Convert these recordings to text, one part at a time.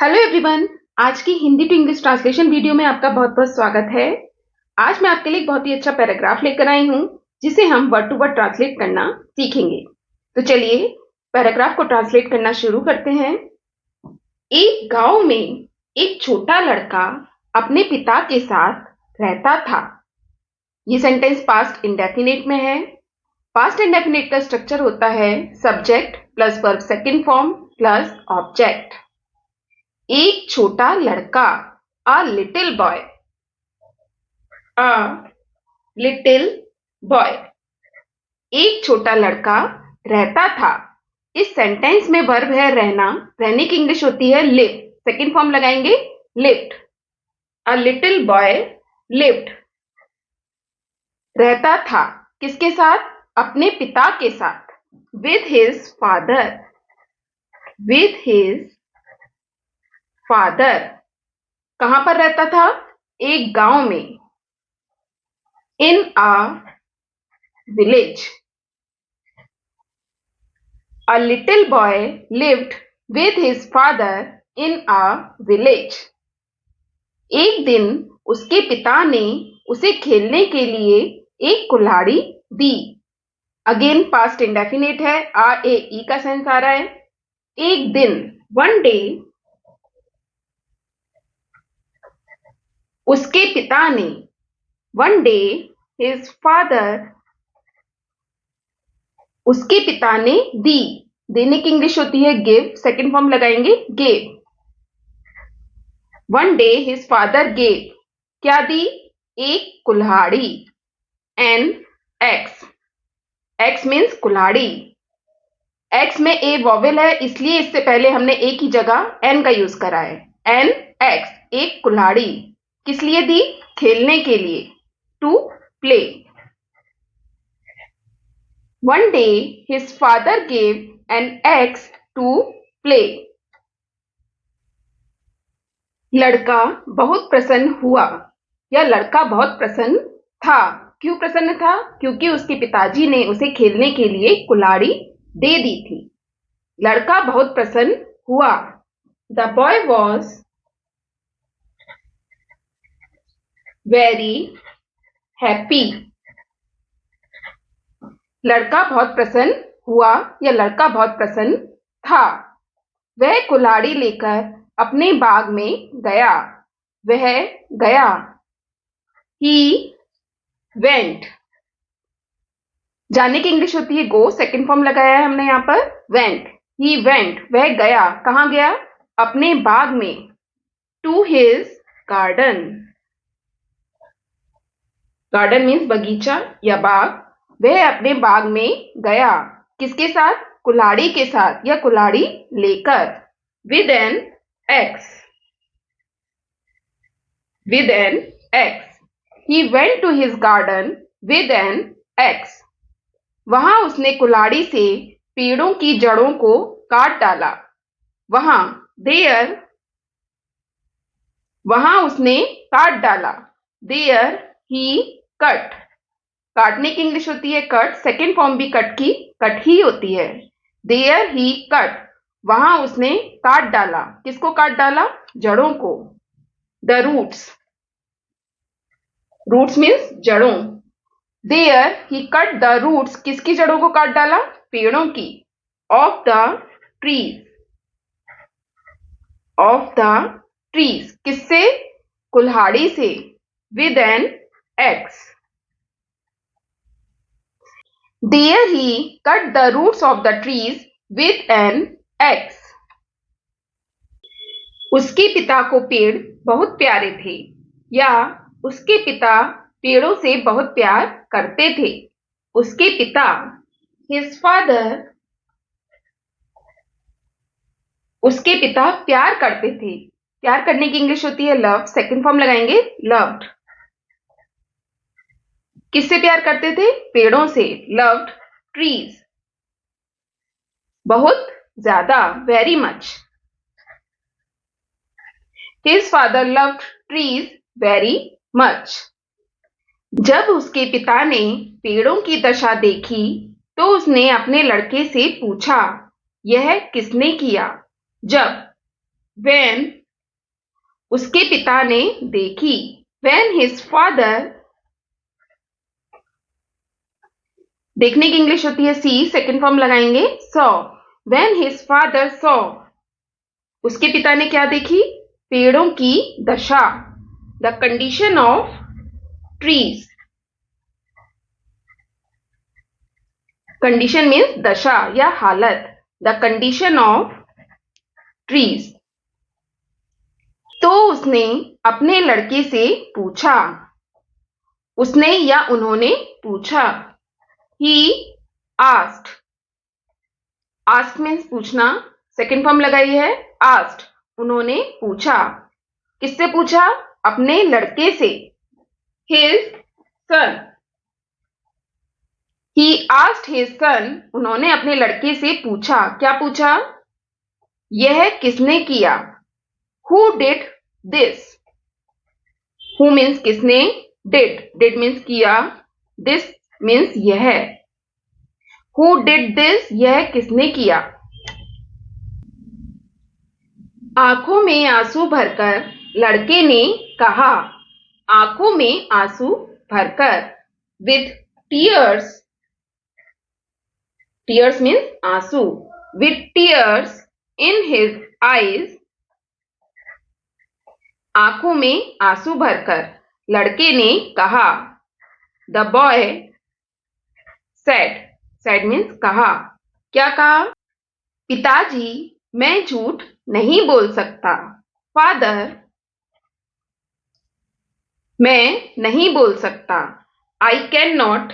Hello everyone. आज की Hindi to English translation video में आपका बहुत बहुत स्वागत है। आज मैं आपके लिए एक बहुत ही अच्छा पैराग्राफ लेकर आई हूं जिसे हम वर्ड टू वर्ड ट्रांसलेट करना सीखेंगे। तो चलिए पैराग्राफ को ट्रांसलेट करना शुरू करते हैं। एक गांव में एक छोटा लड़का अपने पिता के साथ रहता था। ये सेंटेंस पास्ट इंडेफिनिट में है। पास्ट इंडेफिनिट का स्ट्रक्चर होता है subject plus verb second form plus object. एक छोटा लड़का, अ लिटिल बॉय, अ लिटिल बॉय। एक छोटा लड़का रहता था। इस सेंटेंस में वर्ब है रहना। रहने की इंग्लिश होती है लिव। सेकंड फॉर्म लगाएंगे lived. A little boy lived. रहता था किसके साथ? अपने पिता के साथ। With his father. With his father. कहां पर रहता था? एक गांव में। In a village. A little boy lived with his father in a village. एक दिन उसके पिता ने उसे खेलने के लिए एक कुल्हाड़ी दी। अगेन पास्ट इंडेफिनिट है। आ ए ई का सेंस आ रहा है। एक दिन, वन डे, उसके पिता ने, वन डे हिज फादर, उसके पिता ने दी। देने की इंग्लिश होती है गिव। सेकंड फॉर्म लगाएंगे gave. One day his father gave. क्या दी? एक कुल्हाड़ी। An axe. एक्स मीन्स कुल्हाड़ी। एक्स में ए वॉवेल है इसलिए इससे पहले हमने ए की जगह एन का यूज करा है। एन एक्स, एक कुल्हाड़ी। किस लिए दी? खेलने के लिए। To play. One day his father gave an axe to play. लड़का बहुत प्रसन्न हुआ या लड़का बहुत प्रसन्न था। क्यों प्रसन्न था? क्योंकि उसके पिताजी ने उसे खेलने के लिए कुल्हाड़ी दे दी थी। लड़का बहुत प्रसन्न हुआ। The boy was very happy. लड़का बहुत प्रसन्न हुआ या लड़का बहुत प्रसन्न था। वह कुल्हाड़ी लेकर अपने बाग में गया। वह गया। He went. जाने की इंग्लिश होती है गो। सेकंड फॉर्म लगाया है हमने यहां पर वेंट। He went. वह गया। कहां गया? अपने बाग में। To his garden. Garden means बगीचा या बाग। वह अपने बाग में गया। किसके साथ? कुल्हाड़ी के साथ या कुल्हाड़ी लेकर। With an axe. With an axe. He went to his garden with an axe. वहां उसने कुल्हाड़ी से पेड़ों की जड़ों को काट डाला। वहां देयर। वहां उसने काट डाला। There he cut. काटने की इंग्लिश होती है कट। सेकेंड फॉर्म भी कट की कट ही होती है। There he cut. वहां उसने काट डाला। किसको काट डाला? जड़ों को। The roots. रूट्स मीन्स जड़ों। There he cut the roots. किसकी जड़ों को काट डाला? पेड़ों की। Of the trees. Of the trees. किससे? कुल्हाड़ी से। With an axe. There he cut the roots of the trees with an axe. उसके पिता को पेड़ बहुत प्यारे थे या उसके पिता पेड़ों से बहुत प्यार करते थे। उसके पिता, हिज फादर, उसके पिता प्यार करते थे। प्यार करने की इंग्लिश होती है लव। सेकंड फॉर्म लगाएंगे लव्ड। किससे प्यार करते थे? पेड़ों से। Loved trees. बहुत ज्यादा, very much. His father loved trees very much. जब उसके पिता ने पेड़ों की दशा देखी तो उसने अपने लड़के से पूछा, यह किसने किया? जब when उसके पिता ने देखी, when his father, देखने की इंग्लिश होती है सी, सेकंड फॉर्म लगाएंगे saw, when his father saw, उसके पिता ने क्या देखी, पेड़ों की दशा, the condition of trees, condition means दशा या हालत, द कंडीशन ऑफ ट्रीज। तो उसने अपने लड़के से पूछा, उसने या उन्होंने पूछा, ही आस्क्ड, आस्क मीन्स पूछना, सेकंड फॉर्म लगाई है आस्क्ड, उन्होंने पूछा, किससे पूछा, अपने लड़के से, his son, he asked his son, उन्होंने अपने लड़के से पूछा, क्या पूछा, यह किसने किया, who did this, who means किसने, डिड मीन्स किया, दिस मीन्स यह, हु डिड दिस, यह किसने किया। आंखों में आंसू भरकर लड़के ने कहा, आंखों में आंसू भरकर, विथ टीयर्स, टीयर्स मीन्स आंसू, with tears in his eyes, आंखों में आंसू भरकर लड़के ने कहा, the boy said, said means कहा, क्या कहा, पिताजी मैं झूठ नहीं बोल सकता, फादर मैं नहीं बोल सकता, आई कैन नॉट,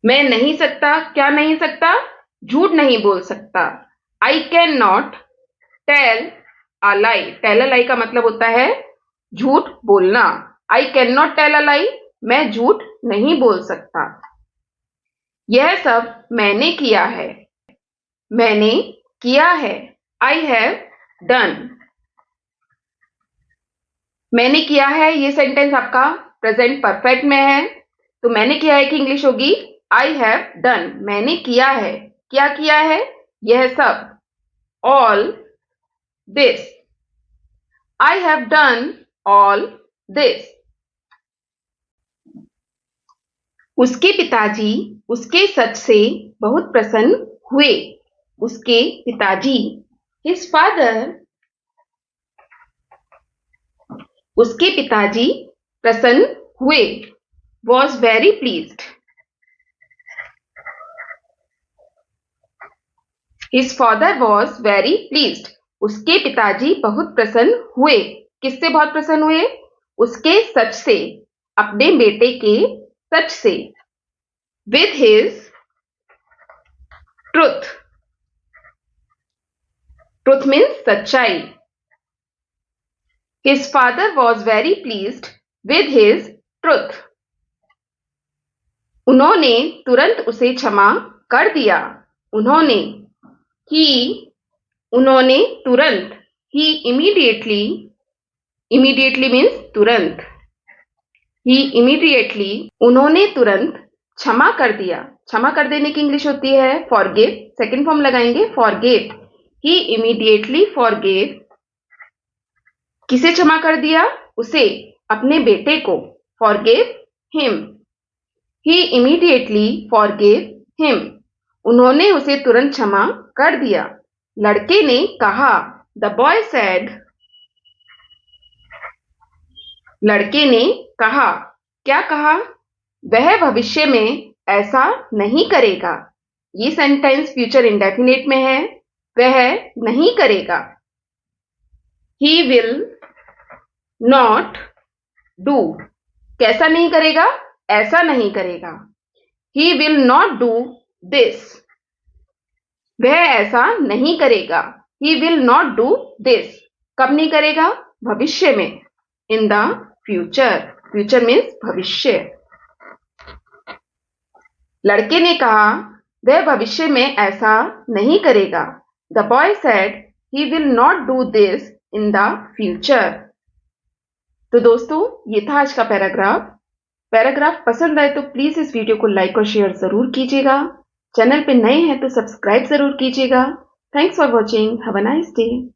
मैं नहीं सकता, क्या नहीं सकता, झूठ नहीं बोल सकता, I can not tell a lie, tell a lie का मतलब होता है झूठ बोलना, I can not tell a lie, मैं झूठ नहीं बोल सकता, यह सब मैंने किया है, मैंने किया है, आई हैव डन, मैंने किया है, ये सेंटेंस आपका प्रेजेंट परफेक्ट में है, तो मैंने किया है की इंग्लिश होगी आई हैव डन, मैंने किया है, क्या किया है, यह सब, all this, I have done all this. उसके पिताजी उसके सच से बहुत प्रसन्न हुए, उसके पिताजी, हिज फादर, उसके पिताजी प्रसन्न हुए, was very pleased, his father was very pleased, उसके पिताजी बहुत प्रसन्न हुए, किससे बहुत प्रसन्न हुए, उसके सच से, अपने बेटे के सच से, with his truth, truth means सच्चाई, his father was very pleased with his truth, उन्होंने तुरंत उसे क्षमा कर दिया, उन्होंने, ही, उन्होंने तुरंत, ही इमीडिएटली, इमीडिएटली मीन्स तुरंत, ही इमीडिएटली, उन्होंने तुरंत क्षमा कर दिया, क्षमा कर देने की इंग्लिश होती है फॉरगिव, सेकंड फॉर्म लगाएंगे फॉरगिव, ही इमीडिएटली फॉरगिव, किसे क्षमा कर दिया, उसे, अपने बेटे को, फॉरगिव हिम, ही इमीडिएटली फॉरगिव हिम, उन्होंने उसे तुरंत क्षमा कर दिया, लड़के ने कहा, द बॉय सेड, लड़के ने कहा, क्या कहा, वह भविष्य में ऐसा नहीं करेगा, ये सेंटेंस फ्यूचर इंडेफिनिट में है, वह नहीं करेगा, ही विल नॉट डू, कैसा नहीं करेगा, ऐसा नहीं करेगा, he will not do this, वह ऐसा नहीं करेगा, he will not do this, कब नहीं करेगा, भविष्य में, in the future, future means भविष्य, लड़के ने कहा वह भविष्य में ऐसा नहीं करेगा, the boy said he will not do this in the future. तो दोस्तों ये था आज का पैराग्राफ, पैराग्राफ पसंद आए तो प्लीज इस वीडियो को लाइक और शेयर जरूर कीजिएगा, चैनल पे नए हैं तो सब्सक्राइब जरूर कीजिएगा। Thanks for watching. Have a nice day.